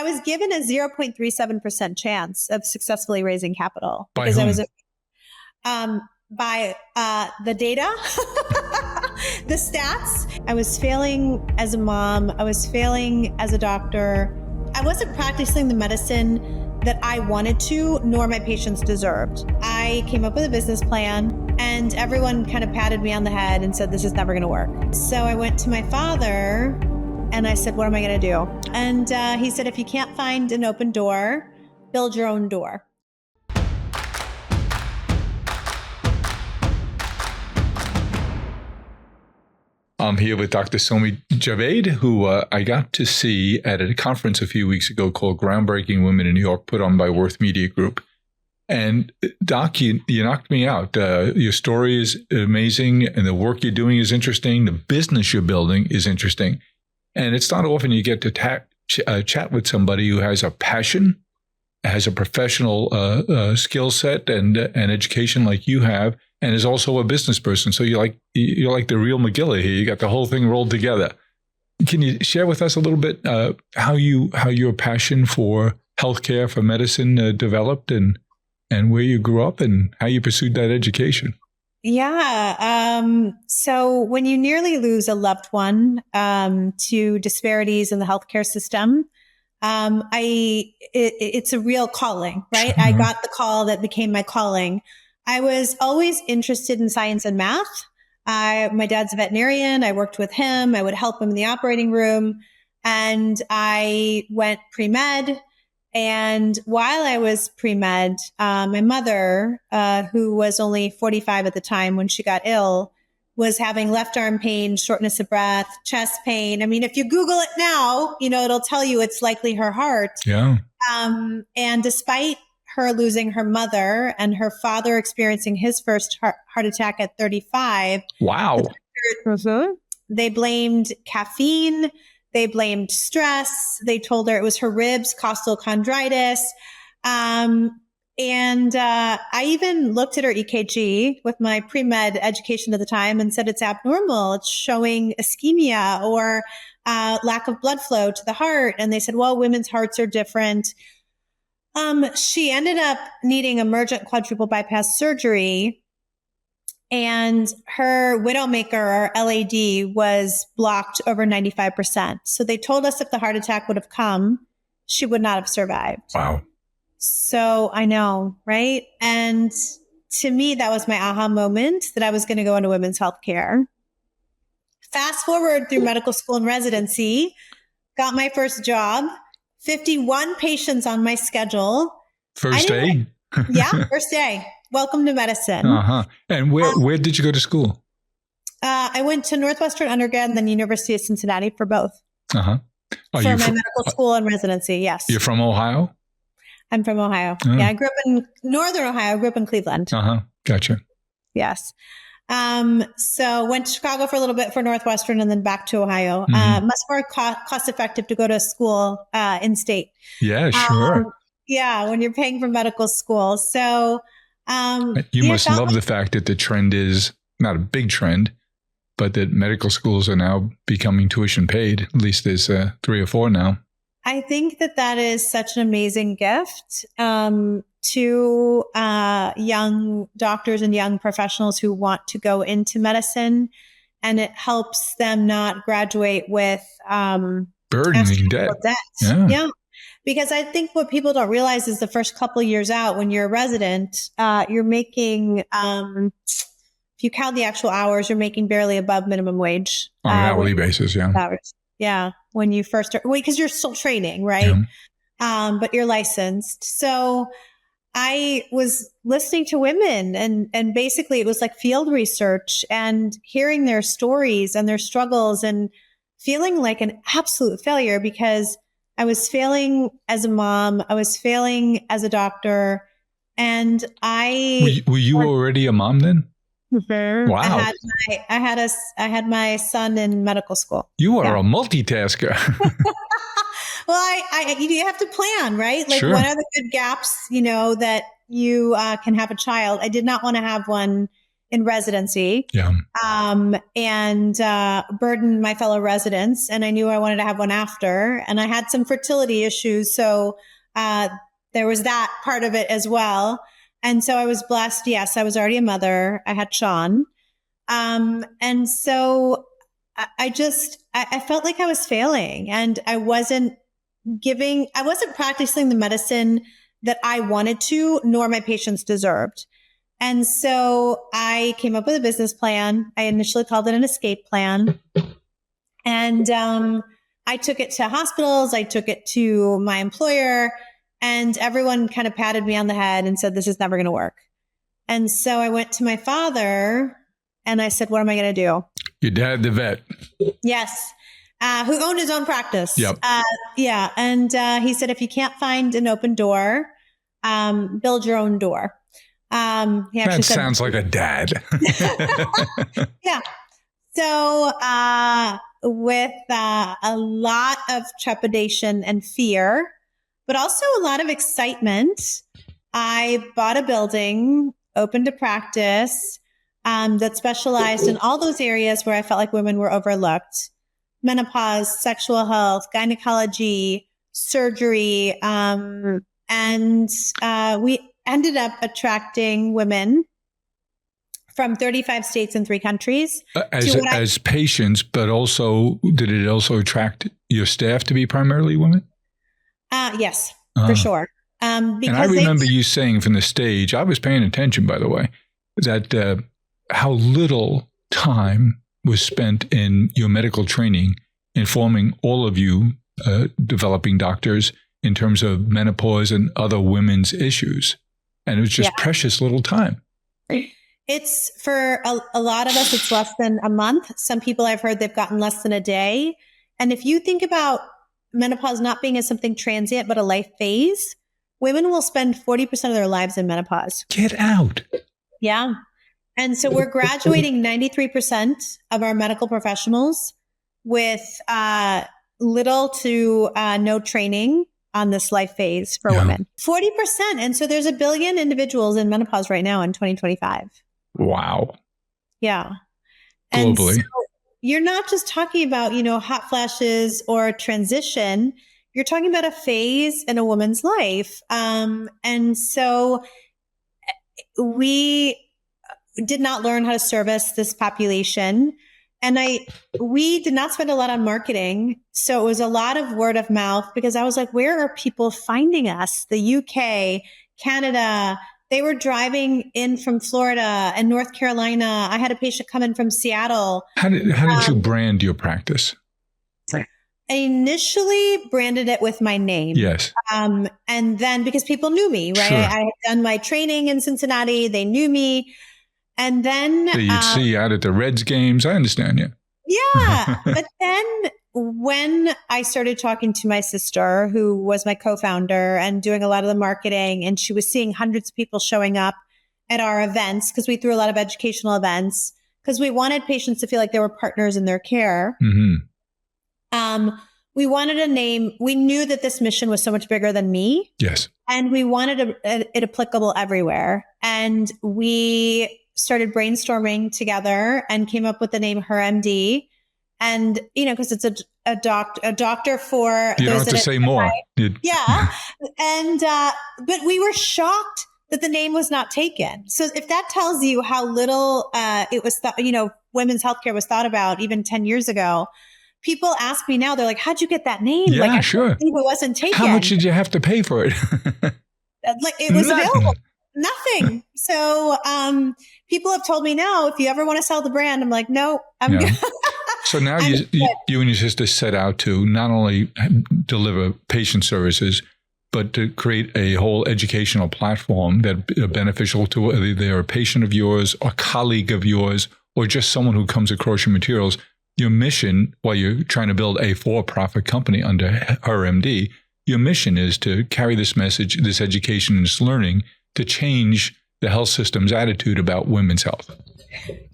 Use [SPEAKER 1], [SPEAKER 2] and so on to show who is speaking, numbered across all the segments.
[SPEAKER 1] I was given a 0.37% chance of successfully raising capital.
[SPEAKER 2] By
[SPEAKER 1] because
[SPEAKER 2] whom?
[SPEAKER 1] I was by the data, the stats. I was failing as a mom. I was failing as a doctor. I wasn't practicing the medicine that I wanted to, nor my patients deserved. I came up with a business plan and everyone kind of patted me on the head and said, this is never going to work. So I went to my father and I said, what am I going to do? And he said, if you can't find an open door, build your own door.
[SPEAKER 2] I'm here with Dr. Somi Javaid, who I got to see at a conference a few weeks ago called Groundbreaking Women in New York, put on by Worth Media Group. And Doc, you knocked me out. Your story is amazing, and the work you're doing is interesting. The business you're building is interesting. And it's not often you get to chat with somebody who has a passion, has a professional skill set and education like you have, and is also a business person. So you're like the real McGillah here. You got the whole thing rolled together. Can you share with us a little bit how your passion for healthcare, for medicine developed, and where you grew up and how you pursued that education?
[SPEAKER 1] Yeah. So when you nearly lose a loved one to disparities in the healthcare system, it's a real calling, right? I got the call that became my calling. I was always interested in science and math. My dad's a veterinarian. I worked with him. I would help him in the operating room. And I went pre-med. And while I was pre-med, my mother, who was only 45 at the time when she got ill, was having left arm pain, shortness of breath, chest pain. I mean, if you Google it now, it'll tell you it's likely her heart.
[SPEAKER 2] Yeah.
[SPEAKER 1] And despite her losing her mother and her father experiencing his first heart attack at 35.
[SPEAKER 2] Wow.
[SPEAKER 1] They blamed caffeine. They blamed stress. They told her it was her ribs, costochondritis. And I even looked at her EKG with my pre-med education at the time and said it's abnormal. It's showing ischemia or lack of blood flow to the heart. And they said, well, women's hearts are different. She ended up needing emergent quadruple bypass surgery, and her widowmaker, or LAD, was blocked over 95%. So they told us if the heart attack would have come, she would not have survived.
[SPEAKER 2] Wow.
[SPEAKER 1] So I know, right? And to me, that was my aha moment that I was going to go into women's healthcare. Fast forward through medical school and residency, got my first job. 51 patients on my schedule.
[SPEAKER 2] First day?
[SPEAKER 1] Yeah, first day. Welcome to medicine.
[SPEAKER 2] Uh-huh. And where did you go to school?
[SPEAKER 1] I went to Northwestern undergrad and then University of Cincinnati for both.
[SPEAKER 2] Uh-huh.
[SPEAKER 1] For my medical school and residency, yes.
[SPEAKER 2] You're from Ohio?
[SPEAKER 1] I'm from Ohio. Oh. Yeah, I grew up in Northern Ohio. I grew up in Cleveland.
[SPEAKER 2] Uh-huh. Gotcha.
[SPEAKER 1] Yes. So went to Chicago for a little bit for Northwestern and then back to Ohio. Much more cost effective to go to school in state.
[SPEAKER 2] Yeah, sure.
[SPEAKER 1] Yeah, when you're paying for medical school. So
[SPEAKER 2] you must love the fact that the trend is not a big trend, but that medical schools are now becoming tuition paid. At least there's 3 or 4 now.
[SPEAKER 1] I think that is such an amazing gift to young doctors and young professionals who want to go into medicine, and it helps them not graduate with
[SPEAKER 2] burdening debt.
[SPEAKER 1] Yeah. Because I think what people don't realize is the first couple of years out, when you're a resident, you're making, if you count the actual hours, you're making barely above minimum wage.
[SPEAKER 2] On an hourly basis, yeah.
[SPEAKER 1] Hours. Yeah. When you first start, because you're still training, right? Yeah. But you're licensed. So I was listening to women and basically it was like field research and hearing their stories and their struggles and feeling like an absolute failure because I was failing as a mom. I was failing as a doctor. And
[SPEAKER 2] Were you already a mom then? Wow.
[SPEAKER 1] I had my son in medical school.
[SPEAKER 2] You are a multitasker.
[SPEAKER 1] Well, you have to plan, right? Like,
[SPEAKER 2] sure.
[SPEAKER 1] What are the good gaps, that you can have a child? I did not want to have one in residency,
[SPEAKER 2] Yeah.
[SPEAKER 1] and burden my fellow residents. And I knew I wanted to have one after. And I had some fertility issues. So there was that part of it as well. And so I was blessed. Yes, I was already a mother. I had Sean. And so I felt like I was failing, and I wasn't practicing the medicine that I wanted to, nor my patients deserved. And so I came up with a business plan. I initially called it an escape plan. And I took it to hospitals. I took it to my employer, and everyone kind of patted me on the head and said, this is never going to work. And so I went to my father and I said, what am I going to do?
[SPEAKER 2] Your dad, the vet.
[SPEAKER 1] Yes. Who owned his own practice.
[SPEAKER 2] Yep.
[SPEAKER 1] Yeah. And he said, if you can't find an open door, build your own door.
[SPEAKER 2] That sounds like a dad.
[SPEAKER 1] Yeah. So with a lot of trepidation and fear, but also a lot of excitement, I bought a building, opened a practice that specialized in all those areas where I felt like women were overlooked: menopause, sexual health, gynecology, surgery. And we ended up attracting women from 35 states and 3 countries.
[SPEAKER 2] As patients, but also, did it also attract your staff to be primarily women?
[SPEAKER 1] Yes, for sure.
[SPEAKER 2] And I remember you saying from the stage, I was paying attention, by the way, that how little time was spent in your medical training informing all of you developing doctors in terms of menopause and other women's issues. And it was just precious little time.
[SPEAKER 1] It's for a lot of us, it's less than a month. Some people I've heard they've gotten less than a day. And if you think about menopause not being as something transient, but a life phase, women will spend 40% of their lives in menopause.
[SPEAKER 2] Get out.
[SPEAKER 1] Yeah. And so we're graduating 93% of our medical professionals with little to no training on this life phase for women. 40%. And so there's 1 billion individuals in menopause right now in 2025.
[SPEAKER 2] Wow.
[SPEAKER 1] Yeah.
[SPEAKER 2] Globally.
[SPEAKER 1] And so you're not just talking about, hot flashes or transition. You're talking about a phase in a woman's life. And so we did not learn how to service this population. And we did not spend a lot on marketing. So it was a lot of word of mouth, because I was like, where are people finding us? The UK, Canada, they were driving in from Florida and North Carolina. I had a patient come in from Seattle.
[SPEAKER 2] How did you brand your practice?
[SPEAKER 1] I initially branded it with my name.
[SPEAKER 2] Yes.
[SPEAKER 1] And then because people knew me, right?
[SPEAKER 2] Sure.
[SPEAKER 1] I had done my training in Cincinnati. They knew me. And then
[SPEAKER 2] you'd see you out at the Reds games. I understand you.
[SPEAKER 1] Yeah. But then when I started talking to my sister, who was my co-founder, and doing a lot of the marketing, and she was seeing hundreds of people showing up at our events, because we threw a lot of educational events, because we wanted patients to feel like they were partners in their care.
[SPEAKER 2] Mm-hmm.
[SPEAKER 1] We wanted a name. We knew that this mission was so much bigger than me. Yes. And we wanted it applicable everywhere. And we started brainstorming together and came up with the name HerMD. And, because it's a doctor for
[SPEAKER 2] you
[SPEAKER 1] those
[SPEAKER 2] don't have to say more.
[SPEAKER 1] Yeah. And, but we were shocked that the name was not taken. So if that tells you how little, it was, women's healthcare was thought about even 10 years ago, people ask me now, they're like, how'd you get that name?
[SPEAKER 2] Yeah,
[SPEAKER 1] like, I
[SPEAKER 2] sure.
[SPEAKER 1] can't believe it wasn't taken.
[SPEAKER 2] How much did you have to pay for it?
[SPEAKER 1] Like, it was available. Nothing. So, people have told me now, if you ever want to sell the brand, I'm like, no, I'm good.
[SPEAKER 2] So now you and your sister set out to not only deliver patient services, but to create a whole educational platform that are beneficial to whether they're a patient of yours, a colleague of yours, or just someone who comes across your materials. Your mission, while you're trying to build a for-profit company under HerMD, your mission is to carry this message, this education, and this learning to change the health system's attitude about women's health.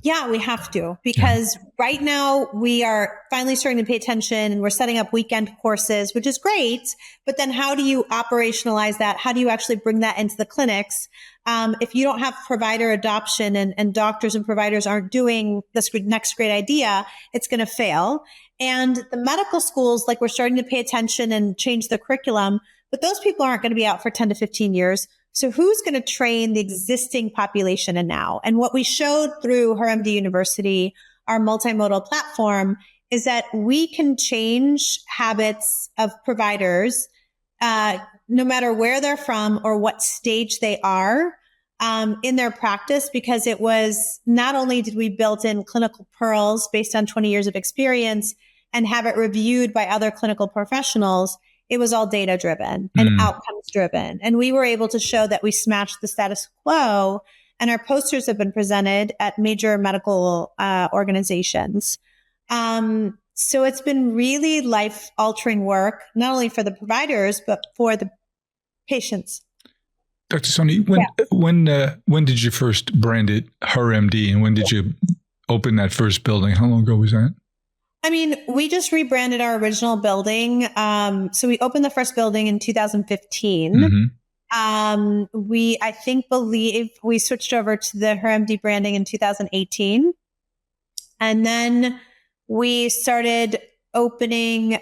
[SPEAKER 1] Yeah, we have to, because right now we are finally starting to pay attention, and we're setting up weekend courses, which is great. But then how do you operationalize that? How do you actually bring that into the clinics? if you don't have provider adoption and doctors and providers aren't doing this next great idea, it's going to fail. And the medical schools, like, we're starting to pay attention and change the curriculum, but those people aren't going to be out for 10 to 15 years. So who's going to train the existing population in now? And what we showed through HerMD University, our multimodal platform, is that we can change habits of providers, no matter where they're from or what stage they are, in their practice, because it was not only did we build in clinical pearls based on 20 years of experience and have it reviewed by other clinical professionals, it was all data driven and outcomes driven. And we were able to show that we smashed the status quo, and our posters have been presented at major medical organizations. So it's been really life altering work, not only for the providers, but for the patients.
[SPEAKER 2] Dr. Somi, when did you first brand it HerMD, and when did you open that first building? How long ago was that?
[SPEAKER 1] I mean, we just rebranded our original building. So we opened the first building in 2015. Believe we switched over to the HerMD branding in 2018. And then we started opening,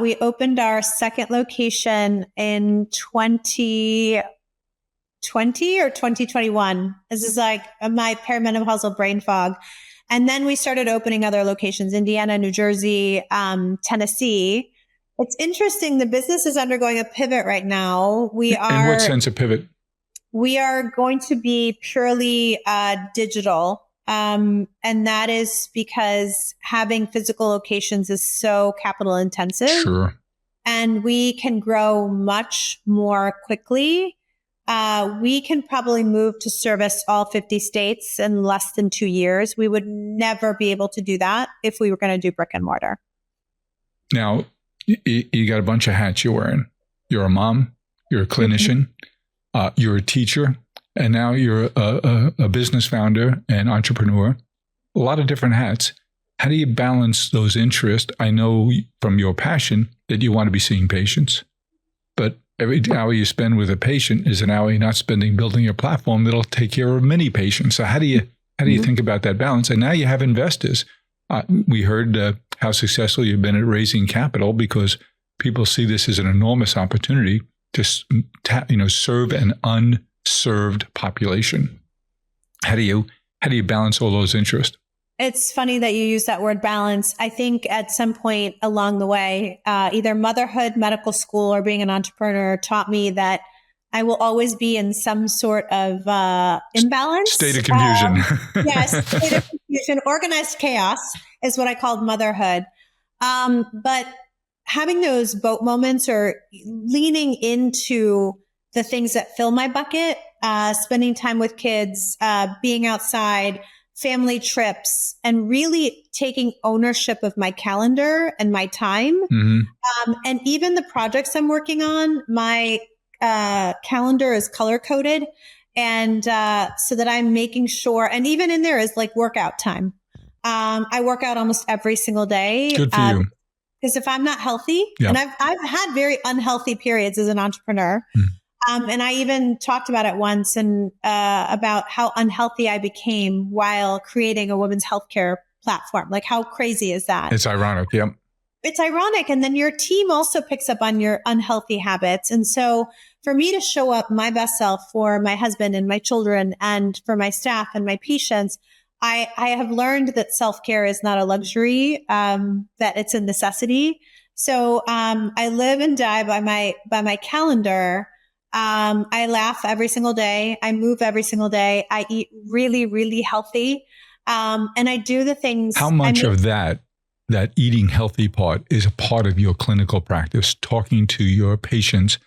[SPEAKER 1] we opened our second location in 2020 or 2021. This is like my perimenopausal brain fog. And then we started opening other locations, Indiana, New Jersey, Tennessee. It's interesting. The business is undergoing a pivot right now. In
[SPEAKER 2] what sense a pivot?
[SPEAKER 1] We are going to be purely digital. And that is because having physical locations is so capital intensive.
[SPEAKER 2] Sure.
[SPEAKER 1] And we can grow much more quickly. We can probably move to service all 50 states in less than 2 years. We would never be able to do that if we were going to do brick and mortar.
[SPEAKER 2] Now, you got a bunch of hats you're wearing. You're a mom, you're a clinician, you're a teacher, and now you're a business founder and entrepreneur. A lot of different hats. How do you balance those interests? I know from your passion that you want to be seeing patients, but every hour you spend with a patient is an hour you're not spending building your platform that'll take care of many patients. So how do you think about that balance? And now you have investors. We heard how successful you've been at raising capital, because people see this as an enormous opportunity to serve an unserved population. How do you balance all those interests?
[SPEAKER 1] It's funny that you use that word balance. I think at some point along the way, either motherhood, medical school, or being an entrepreneur taught me that I will always be in some sort of imbalance.
[SPEAKER 2] State of confusion.
[SPEAKER 1] Yes, state of confusion. Organized chaos is what I called motherhood. But having those boat moments, or leaning into the things that fill my bucket, spending time with kids, being outside, family trips, and really taking ownership of my calendar and my time. And even the projects I'm working on, my calendar is color coded. And so that I'm making sure, and even in there is like workout time. I work out almost every single day.
[SPEAKER 2] Good for you.
[SPEAKER 1] Because if I'm not healthy, and I've had very unhealthy periods as an entrepreneur. And I even talked about it once, and about how unhealthy I became while creating a women's healthcare platform. Like, how crazy is that?
[SPEAKER 2] It's ironic. Yep.
[SPEAKER 1] It's ironic. And then your team also picks up on your unhealthy habits. And so for me to show up my best self for my husband and my children and for my staff and my patients, I have learned that self-care is not a luxury, that it's a necessity. So I live and die by my calendar. I laugh every single day. I move every single day. I eat really, really healthy. And I do the things.
[SPEAKER 2] How much of that eating healthy part is a part of your clinical practice, talking to your patients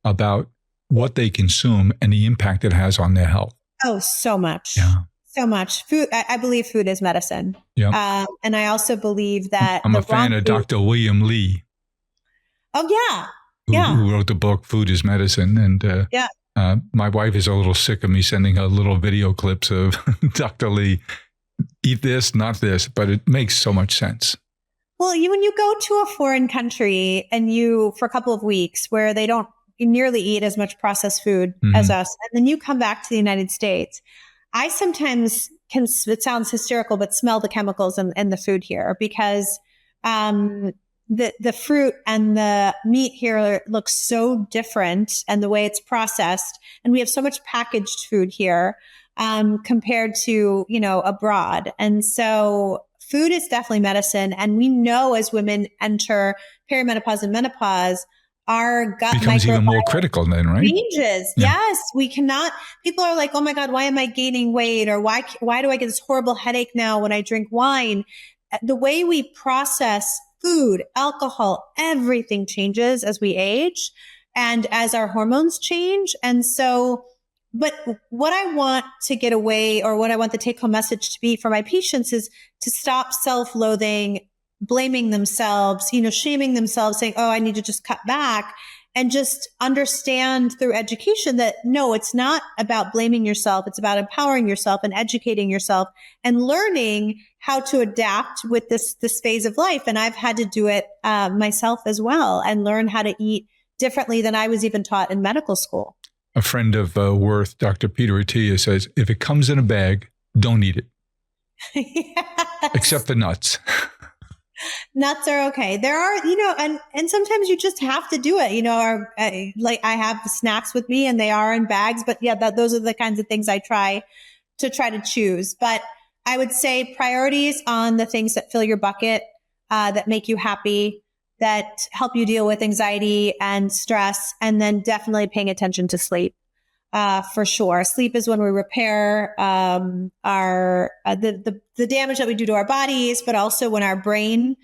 [SPEAKER 2] about what they consume and the impact it has on their health? Oh,
[SPEAKER 1] so much.
[SPEAKER 2] Yeah.
[SPEAKER 1] So much. Food. I believe food is medicine.
[SPEAKER 2] Yeah.
[SPEAKER 1] And I also believe that
[SPEAKER 2] I'm a fan of Dr. William Li.
[SPEAKER 1] Oh, yeah.
[SPEAKER 2] Who wrote the book Food is Medicine. And my wife is a little sick of me sending her little video clips of Dr. Li. Eat this, not this, but it makes so much sense.
[SPEAKER 1] Well, when you go to a foreign country and for a couple of weeks where they don't nearly eat as much processed food as us. And then you come back to the United States. I sometimes it sounds hysterical, but smell the chemicals in the food here because the fruit and the meat here looks so different, and the way it's processed. And we have so much packaged food here compared to, abroad. And so food is definitely medicine. And we know as women enter perimenopause and menopause, our gut
[SPEAKER 2] becomes even more critical then, right?
[SPEAKER 1] Changes. Yeah. Yes. We cannot, people are like, oh my God, why am I gaining weight? Or why do I get this horrible headache now when I drink wine? The way we process food, alcohol, everything changes as we age and as our hormones change. And so, but what I want to get away, or what I want the take home message to be for my patients, is to stop self-loathing, blaming themselves, shaming themselves, saying, oh, I need to just cut back, and just understand through education that no, it's not about blaming yourself. It's about empowering yourself and educating yourself and learning how to adapt with this phase of life. And I've had to do it myself as well, and learn how to eat differently than I was even taught in medical school.
[SPEAKER 2] A friend of Worth, Dr. Peter Attia, says, if it comes in a bag, don't eat it.
[SPEAKER 1] Yes.
[SPEAKER 2] Except the nuts.
[SPEAKER 1] Nuts are okay. There are, and sometimes you just have to do it. Like I have snacks with me and they are in bags, but yeah, those are the kinds of things I try to choose. But I would say priorities on the things that fill your bucket, that make you happy, that help you deal with anxiety and stress, and then definitely paying attention to sleep. For sure. Sleep is when we repair our the damage that we do to our bodies, but also when our brain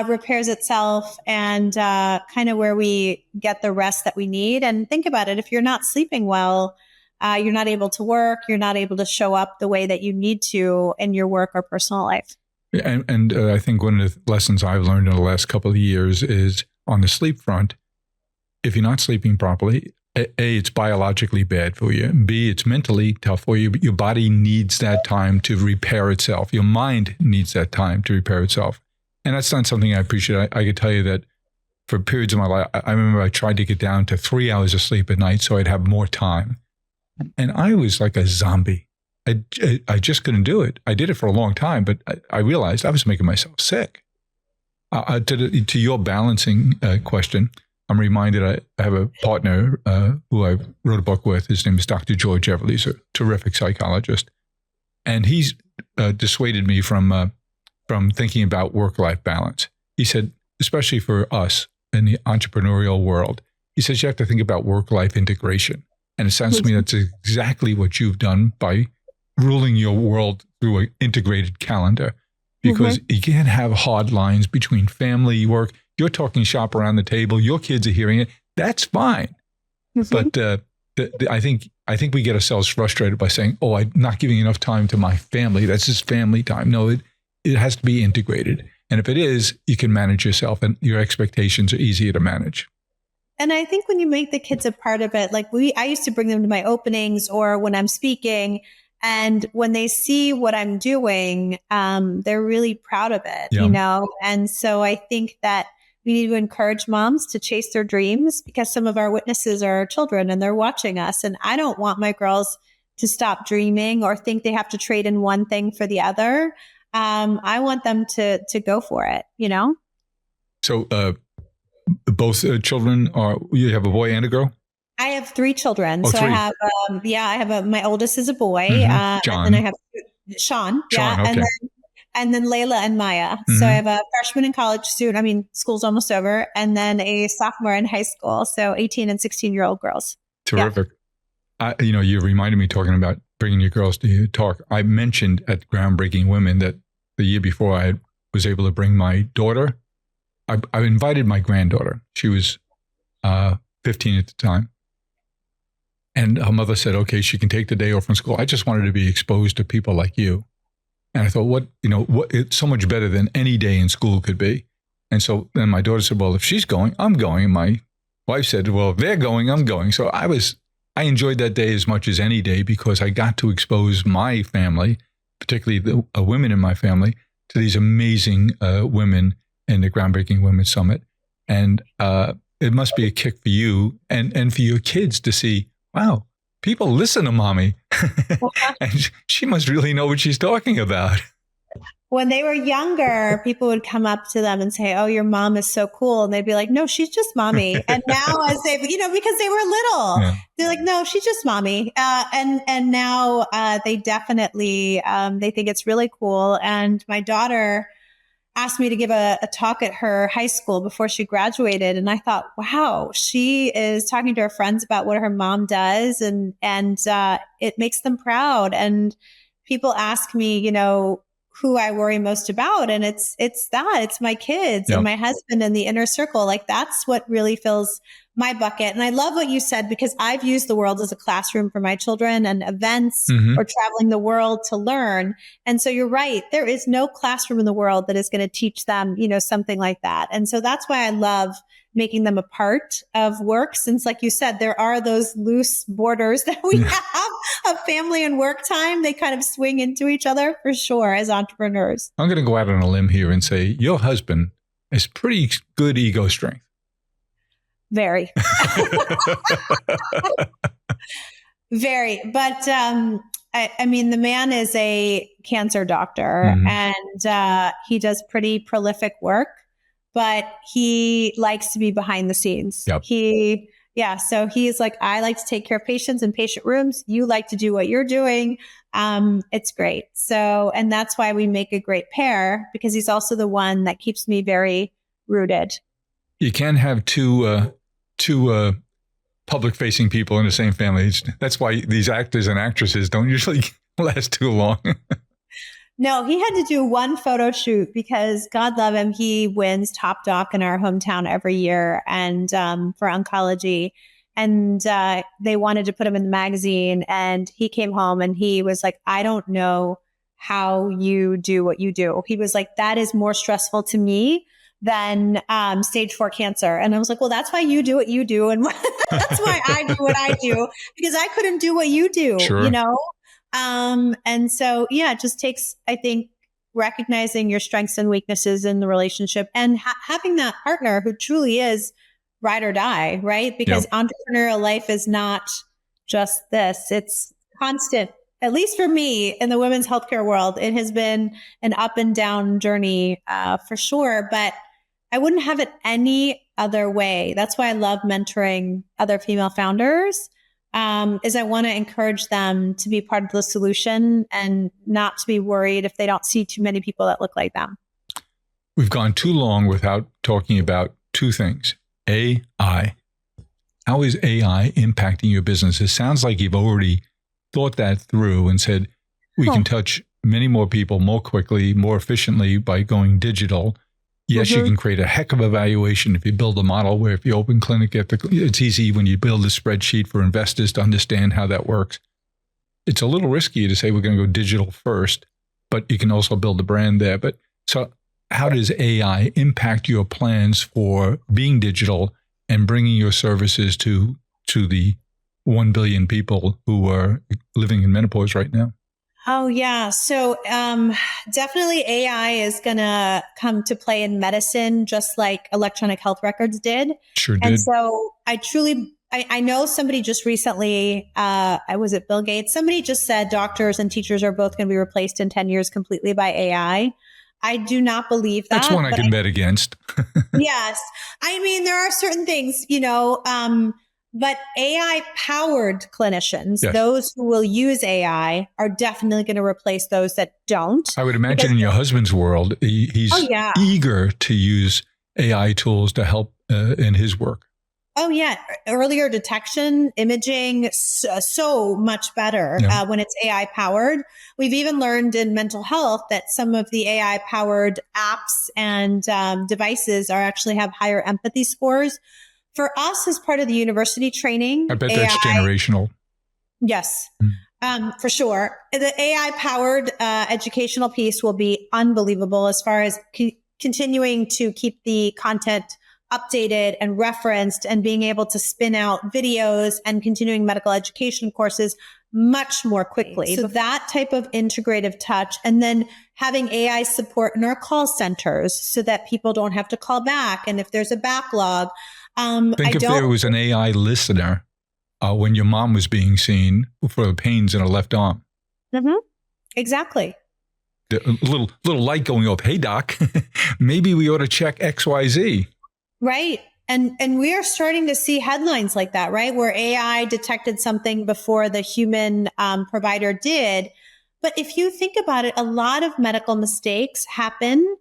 [SPEAKER 1] repairs itself, and kind of where we get the rest that we need. And think about it. If you're not sleeping well, you're not able to work. You're not able to show up the way that you need to in your work or personal life.
[SPEAKER 2] And I think one of the lessons I've learned in the last couple of years is on the sleep front, if you're not sleeping properly, A, it's biologically bad for you. B, it's mentally tough for you. But your body needs that time to repair itself. Your mind needs that time to repair itself. And that's not something I appreciate. I could tell you that for periods of my life, I remember I tried to get down to 3 hours of sleep at night so I'd have more time. And I was like a zombie. I just couldn't do it. I did it for a long time, but I realized I was making myself sick. To your balancing question, I'm reminded I have a partner who I wrote a book with. His name is Dr. George Everly. He's a terrific psychologist. And he's dissuaded me from thinking about work-life balance. He said, especially for us in the entrepreneurial world, he says you have to think about work-life integration. And it sounds to me that's exactly what you've done by ruling your world through an integrated calendar. Because you can't have hard lines between family, work. You're talking shop around the table. Your kids are hearing it. That's fine. But I think we get ourselves frustrated by saying, "Oh, I'm not giving enough time to my family. That's just family time." No, it has to be integrated. And if it is, you can manage yourself, and your expectations are easier to manage.
[SPEAKER 1] And I think when you make the kids a part of it, like I used to bring them to my openings or when I'm speaking. And when they see what I'm doing, they're really proud of it, And so I think that we need to encourage moms to chase their dreams, because some of our witnesses are our children and they're watching us. And I don't want my girls to stop dreaming or think they have to trade in one thing for the other. I want them to go for it,
[SPEAKER 2] So both children you have a boy and a girl?
[SPEAKER 1] I have 3 children.
[SPEAKER 2] Oh,
[SPEAKER 1] so
[SPEAKER 2] 3.
[SPEAKER 1] I have my oldest is a boy.
[SPEAKER 2] John.
[SPEAKER 1] And then I have Sean.
[SPEAKER 2] Sean, okay.
[SPEAKER 1] And then Layla and Maya. So I have a freshman in college student. I mean, school's almost over. And then a sophomore in high school. So 18 and 16-year-old girls.
[SPEAKER 2] Terrific. Yeah. You reminded me talking about bringing your girls to your talk. I mentioned at Groundbreaking Women that the year before I was able to bring my daughter. I invited my granddaughter. She was 15 at the time. And her mother said, okay, she can take the day off from school. I just wanted to be exposed to people like you. And I thought, it's so much better than any day in school could be. And so then my daughter said, well, if she's going, I'm going. And my wife said, well, if they're going, I'm going. So I enjoyed that day as much as any day, because I got to expose my family, particularly the women in my family, to these amazing women in the Groundbreaking Women Summit. And it must be a kick for you and for your kids to see, wow, people listen to mommy. And she must really know what she's talking about.
[SPEAKER 1] When they were younger, people would come up to them and say, "Oh, your mom is so cool." And they'd be like, "No, she's just mommy." And now as they, because they were little, they're like, "No, she's just mommy." And now they definitely, they think it's really cool. And my daughter asked me to give a talk at her high school before she graduated. And I thought, wow, she is talking to her friends about what her mom does. And it makes them proud. And people ask me, who I worry most about. And it's my kids and my husband and the inner circle. Like that's what really fills my bucket. And I love what you said, because I've used the world as a classroom for my children and events or traveling the world to learn. And so you're right. There is no classroom in the world that is going to teach them, something like that. And so that's why I love making them a part of work, since like you said, there are those loose borders that we have of family and work time. They kind of swing into each other for sure as entrepreneurs.
[SPEAKER 2] I'm going to go out on a limb here and say your husband has pretty good ego strength.
[SPEAKER 1] Very. Very. But I mean, the man is a cancer doctor and he does pretty prolific work, but he likes to be behind the scenes.
[SPEAKER 2] Yep.
[SPEAKER 1] So he's like, I like to take care of patients in patient rooms. You like to do what you're doing. It's great. So, and that's why we make a great pair, because he's also the one that keeps me very rooted.
[SPEAKER 2] You can't have two public-facing people in the same family. That's why these actors and actresses don't usually last too long.
[SPEAKER 1] No, he had to do one photo shoot because, God love him, he wins top doc in our hometown every year and for oncology. And they wanted to put him in the magazine. And he came home and he was like, I don't know how you do what you do. He was like, that is more stressful to me than stage 4 cancer. And I was like, well, that's why you do what you do. And that's why I do what I do, because I couldn't do what you do,
[SPEAKER 2] Sure.
[SPEAKER 1] And so, it just takes, I think, recognizing your strengths and weaknesses in the relationship and having that partner who truly is ride or die, right? Because entrepreneurial life is not just this. It's constant. At least for me in the women's healthcare world, it has been an up and down journey for sure, but I wouldn't have it any other way. That's why I love mentoring other female founders, is I want to encourage them to be part of the solution and not to be worried if they don't see too many people that look like them.
[SPEAKER 2] We've gone too long without talking about two things. AI. How is AI impacting your business? It sounds like you've already thought that through and said, we can touch many more people more quickly, more efficiently by going digital. Yes, you can create a heck of a valuation if you build a model where if you open clinic, it's easy when you build a spreadsheet for investors to understand how that works. It's a little risky to say we're going to go digital first, but you can also build a brand there. But so how does AI impact your plans for being digital and bringing your services to the 1 billion people who are living in menopause right now?
[SPEAKER 1] Oh, yeah. So definitely AI is going to come to play in medicine, just like electronic health records did.
[SPEAKER 2] Sure did.
[SPEAKER 1] And so I know somebody just recently, was it Bill Gates? Somebody just said doctors and teachers are both going to be replaced in 10 years completely by AI. I do not believe that.
[SPEAKER 2] That's one I can bet against.
[SPEAKER 1] Yes. I mean, there are certain things, but AI-powered clinicians, those who will use AI, are definitely going to replace those that don't.
[SPEAKER 2] I would imagine in your husband's world, he's eager to use AI tools to help in his work. Oh, yeah.
[SPEAKER 1] Earlier detection, imaging, so much better when it's AI-powered. We've even learned in mental health that some of the AI-powered apps and devices actually have higher empathy scores. For us, as part of the university training,
[SPEAKER 2] I bet that's generational.
[SPEAKER 1] Yes, for sure. The AI-powered educational piece will be unbelievable as far as continuing to keep the content updated and referenced and being able to spin out videos and continuing medical education courses much more quickly. So that type of integrative touch, and then having AI support in our call centers so that people don't have to call back. And if there's a backlog,
[SPEAKER 2] Think if there was an AI listener when your mom was being seen for the pains in her left arm.
[SPEAKER 1] Mm-hmm. Exactly.
[SPEAKER 2] A little light going off. Hey, doc, maybe we ought to check XYZ.
[SPEAKER 1] Right. And we are starting to see headlines like that, right? Where AI detected something before the human provider did. But if you think about it, a lot of medical mistakes happen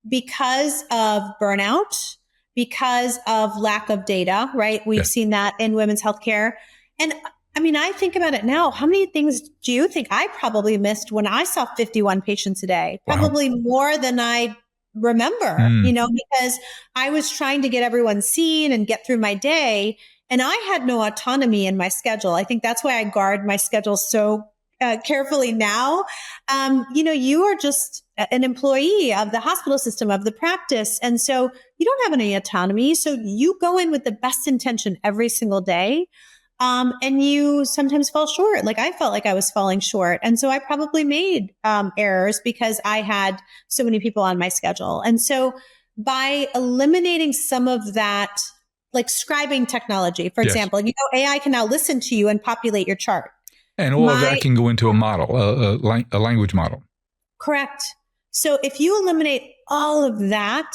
[SPEAKER 1] because of burnout, because of lack of data, right? We've seen that in women's healthcare. And I mean, I think about it now. How many things do you think I probably missed when I saw 51 patients a day?
[SPEAKER 2] Wow.
[SPEAKER 1] Probably more than I remember, because I was trying to get everyone seen and get through my day. And I had no autonomy in my schedule. I think that's why I guard my schedule so carefully now. You are just an employee of the hospital system, of the practice. And so you don't have any autonomy. So you go in with the best intention every single day. And you sometimes fall short. Like I felt like I was falling short. And so I probably made errors because I had so many people on my schedule. And so by eliminating some of that, like scribing technology, for example, AI can now listen to you and populate your chart.
[SPEAKER 2] And all of that can go into a model, a language model.
[SPEAKER 1] Correct. So if you eliminate all of that,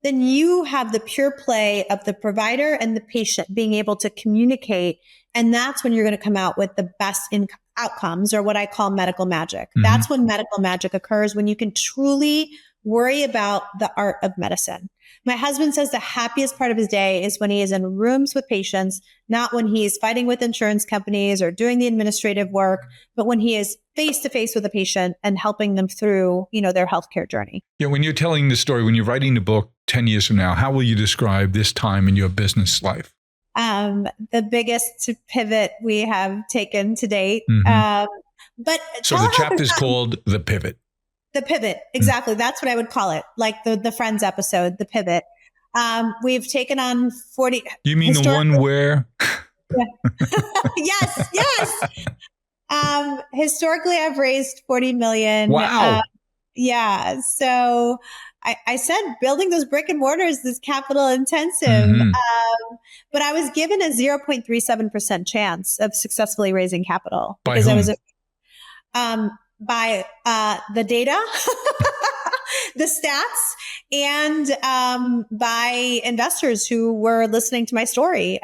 [SPEAKER 1] then you have the pure play of the provider and the patient being able to communicate. And that's when you're going to come out with the best outcomes, or what I call medical magic. Mm-hmm. That's when medical magic occurs, when you can truly worry about the art of medicine. My husband says the happiest part of his day is when he is in rooms with patients, not when he's fighting with insurance companies or doing the administrative work, but when he is face to face with a patient and helping them through, their healthcare journey.
[SPEAKER 2] Yeah. When you're telling the story, when you're writing the book 10 years from now, how will you describe this time in your business life?
[SPEAKER 1] The biggest pivot we have taken to date.
[SPEAKER 2] Mm-hmm. So the chapter is called The Pivot.
[SPEAKER 1] The Pivot. Exactly. Mm-hmm. That's what I would call it. Like the Friends episode, The Pivot. We've taken on 40.
[SPEAKER 2] You mean the one where?
[SPEAKER 1] Yes. Historically, I've raised 40 million.
[SPEAKER 2] Wow.
[SPEAKER 1] So I said building those brick and mortars is capital intensive.
[SPEAKER 2] Mm-hmm.
[SPEAKER 1] But I was given a 0.37% chance of successfully raising capital.
[SPEAKER 2] By whom?
[SPEAKER 1] I was by the data, the stats, and by investors who were listening to my story.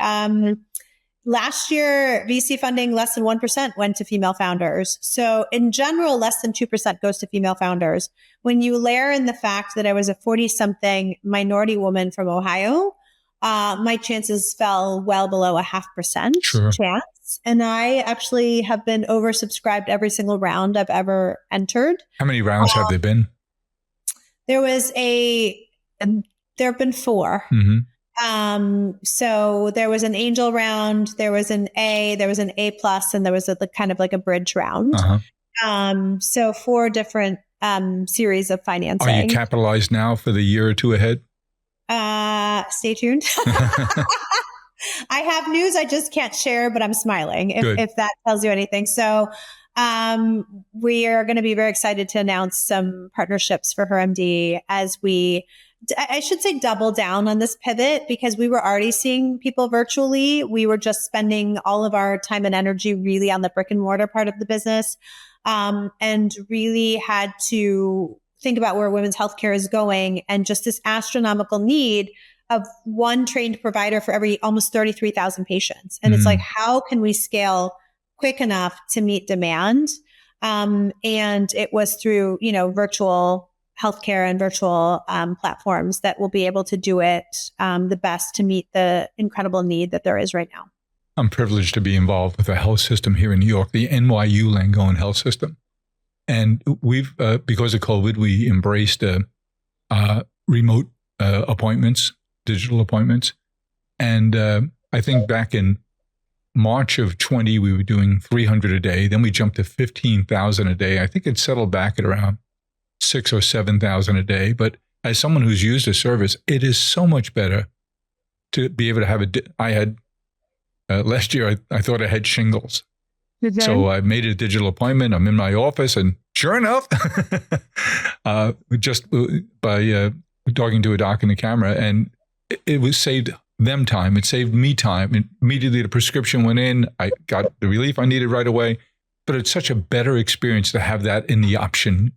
[SPEAKER 1] Last year, VC funding, less than 1% went to female founders. So in general, less than 2% goes to female founders. When you layer in the fact that I was a 40-something minority woman from Ohio, my chances fell well below 0.5% chance. And I actually have been oversubscribed every single round I've ever entered.
[SPEAKER 2] How many rounds have there been?
[SPEAKER 1] There have been 4.
[SPEAKER 2] Mm-hmm.
[SPEAKER 1] So there was an angel round, there was an A, there was an A+, and there was a kind of like a bridge round.
[SPEAKER 2] Uh-huh.
[SPEAKER 1] So 4 different series of financing.
[SPEAKER 2] Are you capitalized now for the year or two ahead?
[SPEAKER 1] Stay tuned. I have news I just can't share, but I'm smiling if that tells you anything. So we are going to be very excited to announce some partnerships for HerMD as I should say double down on this pivot, because we were already seeing people virtually. We were just spending all of our time and energy really on the brick and mortar part of the business, and really had to think about where women's healthcare is going and just this astronomical need of one trained provider for every almost 33,000 patients. And it's like, how can we scale quick enough to meet demand? And it was through, virtual healthcare and virtual platforms that will be able to do it the best to meet the incredible need that there is right now.
[SPEAKER 2] I'm privileged to be involved with a health system here in New York, the NYU Langone Health System. And we've, because of COVID, we embraced remote appointments, digital appointments. And I think back in March of 20, we were doing 300 a day. Then we jumped to 15,000 a day. I think it settled back at around 6,000 or 7,000 a day. But as someone who's used the service, it is so much better to be able to have I had, last year, I thought I had shingles. So I made a digital appointment. I'm in my office, and sure enough, just by talking to a doc in the camera, and it was saved them time. It saved me time. And immediately the prescription went in. I got the relief I needed right away. But it's such a better experience to have that in the option,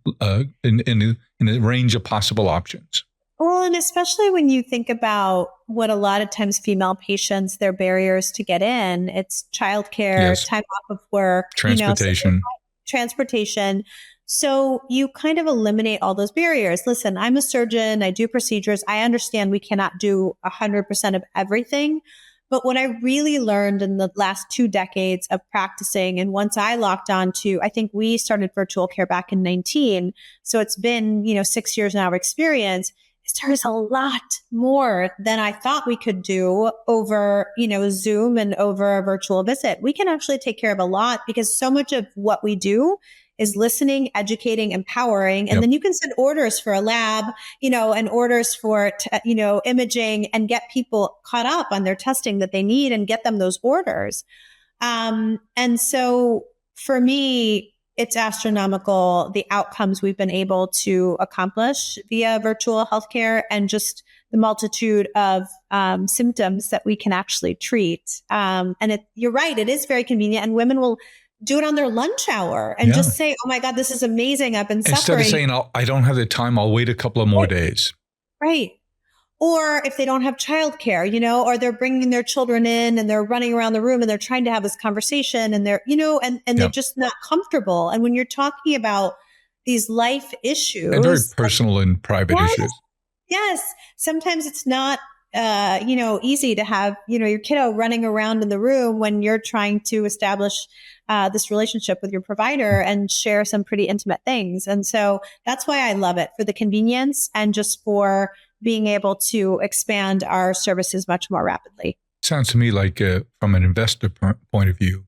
[SPEAKER 2] in the range of possible options.
[SPEAKER 1] Well, and especially when you think about what a lot of times female patients, their barriers to get in, it's childcare,
[SPEAKER 2] Yes.
[SPEAKER 1] time off of work,
[SPEAKER 2] Transportation.
[SPEAKER 1] Transportation. So you kind of eliminate all those barriers. Listen, I'm a surgeon. I do procedures. I understand we cannot do 100% of everything. But what I really learned in the last 2 decades of practicing, and once I locked on to, I think we started virtual care back in 19. So it's been, 6 years now of experience. There's a lot more than I thought we could do over, Zoom and over a virtual visit. We can actually take care of a lot because so much of what we do is listening, educating, empowering. And then you can send orders for a lab, and orders for, imaging and get people caught up on their testing that they need and get them those orders. And so for me, it's astronomical, the outcomes we've been able to accomplish via virtual healthcare and just the multitude of symptoms that we can actually treat. And you're right, it is very convenient, and women will do it on their lunch hour and just say, oh my God, this is amazing. I've been suffering.
[SPEAKER 2] Instead of saying, I don't have the time, I'll wait a couple of more days.
[SPEAKER 1] Right. Or if they don't have childcare, or they're bringing their children in and they're running around the room and they're trying to have this conversation and they're, and they're just not comfortable. And when you're talking about these life issues.
[SPEAKER 2] And very personal and private issues.
[SPEAKER 1] Yes. Sometimes it's not, easy to have, your kiddo running around in the room when you're trying to establish this relationship with your provider and share some pretty intimate things. And so that's why I love it, for the convenience and just for being able to expand our services much more rapidly.
[SPEAKER 2] Sounds to me like from an investor point of view,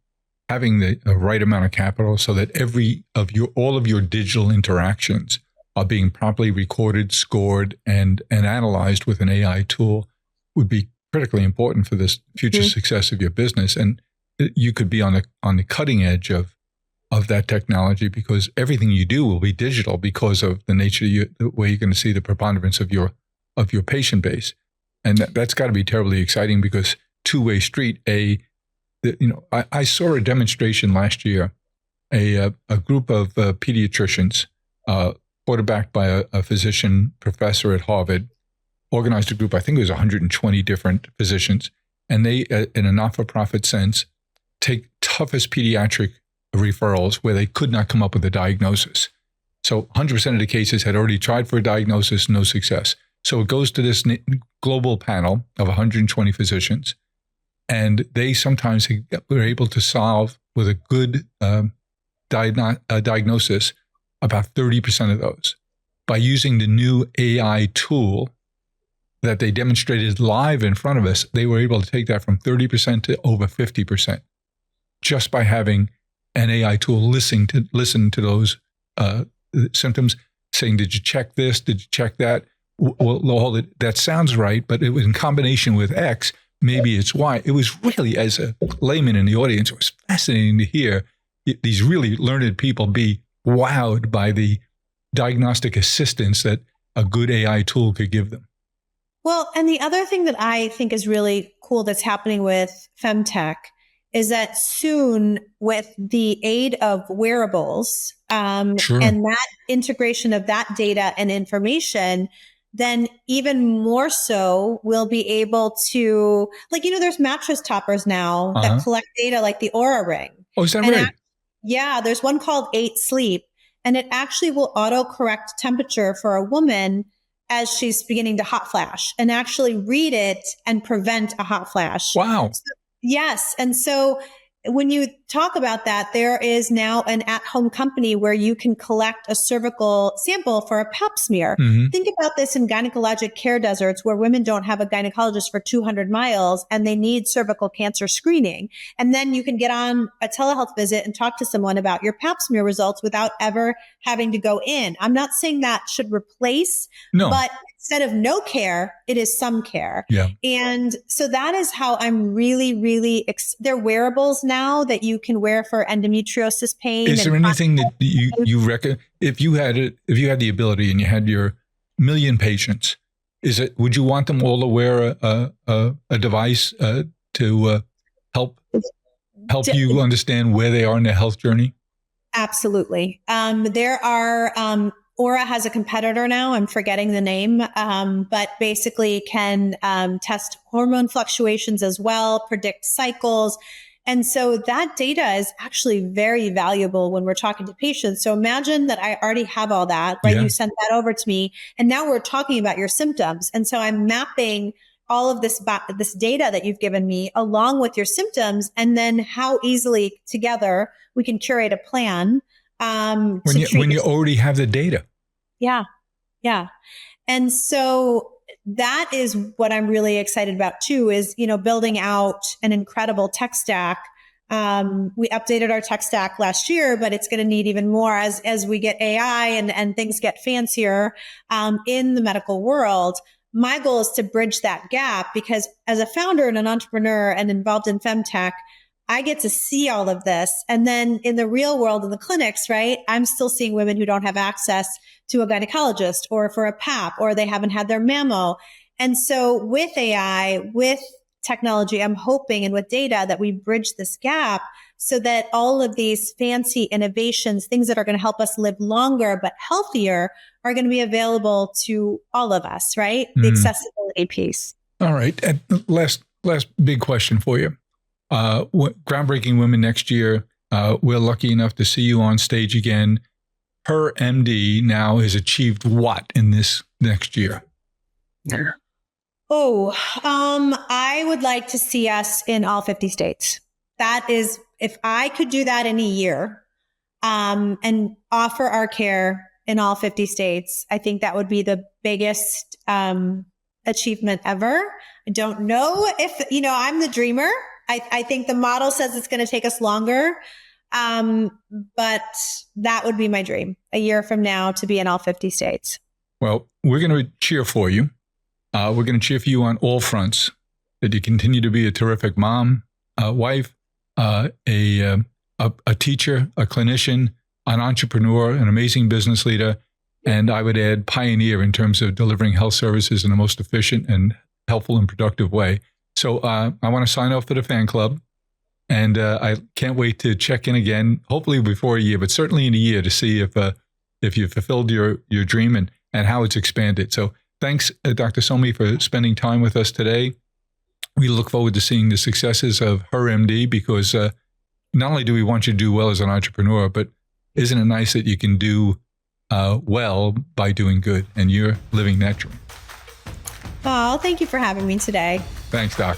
[SPEAKER 2] having the right amount of capital so that all of your digital interactions are being properly recorded, scored, and analyzed with an AI tool would be critically important for this future success of your business. And you could be on the cutting edge of that technology, because everything you do will be digital because of the nature of the way you're going to see the preponderance of your patient base. And that's got to be terribly exciting, because two-way street. I saw a demonstration last year, a group of pediatricians, quarterbacked by a physician professor at Harvard, organized a group. I think it was 120 different physicians, and they, in a not-for-profit sense, take toughest pediatric referrals where they could not come up with a diagnosis. So 100% of the cases had already tried for a diagnosis, no success. So it goes to this global panel of 120 physicians, and they sometimes were able to solve with a good diagnosis about 30% of those by using the new AI tool that they demonstrated live in front of us. They were able to take that from 30% to over 50% just by having an AI tool listen to those symptoms, saying, did you check this? Did you check that? Well, that sounds right, but it was in combination with X, maybe it's Y. It was really, as a layman in the audience, it was fascinating to hear these really learned people be wowed by the diagnostic assistance that a good AI tool could give them.
[SPEAKER 1] Well, and the other thing that I think is really cool that's happening with FemTech is that soon, with the aid of wearables and that integration of that data and information, then even more so we'll be able to, there's mattress toppers now that collect data like the Aura Ring.
[SPEAKER 2] Oh, is that right?
[SPEAKER 1] Yeah, there's one called 8 Sleep, and it actually will auto-correct temperature for a woman as she's beginning to hot flash and actually read it and prevent a hot flash.
[SPEAKER 2] Wow.
[SPEAKER 1] Yes. And so when you talk about that, there is now an at-home company where you can collect a cervical sample for a pap smear. Mm-hmm. Think about this in gynecologic care deserts where women don't have a gynecologist for 200 miles and they need cervical cancer screening. And then you can get on a telehealth visit and talk to someone about your pap smear results without ever having to go in. I'm not saying that should replace, but instead of no care, it is some care.
[SPEAKER 2] Yeah.
[SPEAKER 1] And so that is how I'm really, they're wearables now that you can wear for endometriosis pain.
[SPEAKER 2] Is there anything that you reckon, if you had the ability and you had your 1 million patients, Would you want them all to wear a device to help you understand where they are in their health journey?
[SPEAKER 1] Absolutely. There are, Aura has a competitor now. I'm forgetting the name, but basically can test hormone fluctuations as well, predict cycles. And so that data is actually very valuable when we're talking to patients. So imagine that I already have all that, right?
[SPEAKER 2] Yeah.
[SPEAKER 1] You sent that over to me, and now we're talking about your symptoms. And so I'm mapping all of this data that you've given me along with your symptoms, and then how easily together we can curate a plan.
[SPEAKER 2] When you already have the data.
[SPEAKER 1] Yeah. Yeah. And so that is what I'm really excited about too, is, building out an incredible tech stack. We updated our tech stack last year, but it's going to need even more as we get AI and things get fancier, in the medical world. My goal is to bridge that gap, because as a founder and an entrepreneur and involved in FemTech, I get to see all of this. And then in the real world, in the clinics, right, I'm still seeing women who don't have access to a gynecologist or for a PAP, or they haven't had their mammo. And so with AI, with technology, I'm hoping, and with data, that we bridge this gap so that all of these fancy innovations, things that are going to help us live longer but healthier, are going to be available to all of us, right? The accessibility piece.
[SPEAKER 2] All right. And last big question for you. Groundbreaking Women next year. We're lucky enough to see you on stage again. HerMD now has achieved what in this next year?
[SPEAKER 1] I would like to see us in all 50 states. That is, if I could do that in a year, and offer our care in all 50 states, I think that would be the biggest achievement ever. I don't know if, I'm the dreamer. I think the model says it's going to take us longer. But that would be my dream, a year from now, to be in all 50 states. Well,
[SPEAKER 2] we're going to cheer for you. We're going to cheer for you on all fronts, that you continue to be a terrific mom, wife, a teacher, a clinician, an entrepreneur, an amazing business leader, and I would add pioneer in terms of delivering health services in the most efficient and helpful and productive way. So I want to sign off to the fan club, and I can't wait to check in again, hopefully before a year, but certainly in a year, to see if you fulfilled your dream and how it's expanded. So thanks, Dr. Somi, for spending time with us today. We look forward to seeing the successes of HerMD, because not only do we want you to do well as an entrepreneur, but isn't it nice that you can do well by doing good, and you're living that dream.
[SPEAKER 1] Oh, thank you for having me today.
[SPEAKER 2] Thanks, Doc.